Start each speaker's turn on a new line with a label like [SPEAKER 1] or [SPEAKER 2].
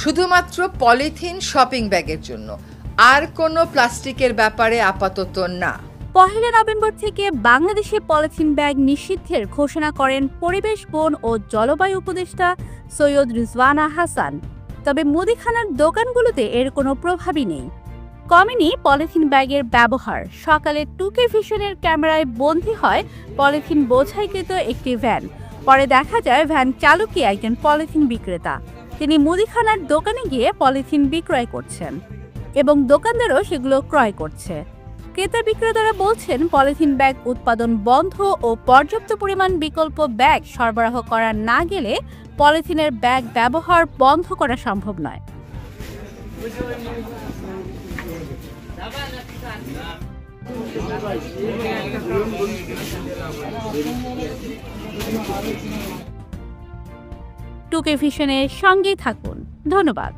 [SPEAKER 1] শুধুমাত্র polythene shopping ব্যাগের জন্য, আর কোনো প্লাস্টিকের ব্যাপারে আপাতত না।
[SPEAKER 2] 1 নভেম্বর থেকে বাংলাদেশে পলিথিন ব্যাগ নিষিদ্ধের ঘোষণা করেন পরিবেশ, বন ও জলবায়ু উপদেষ্টা সৈয়দ রিজওয়ানা হাসান। তবে মুদিখানার দোকানগুলোতে এর কোনো প্রভাবই নেই। কমেনি পলিথিন ব্যাগের ব্যবহার। সকালে 2K ভিশনের ক্যামেরায় বন্দী হয় পলিথিন বোঝাইকৃত একটি ভ্যান। পরে দেখা যায় ভ্যান চালকই একজন পলিথিন বিক্রেতা। তিনি মুদিখানার দোকানে গিয়ে পলিথিন বিক্রয় করছেন এবং দোকানদারও সেগুলো ক্রয় করছে। ক্রেতা বিক্রেতারা বলছেন, পলিথিন ব্যাগ উৎপাদন বন্ধ ও পর্যাপ্ত পরিমাণ বিকল্প ব্যাগ সরবরাহ করা না গেলে পলিথিনের ব্যাগ ব্যবহার বন্ধ করা সম্ভব নয়। 2K ভিশনের সঙ্গেই থাকুন। ধন্যবাদ।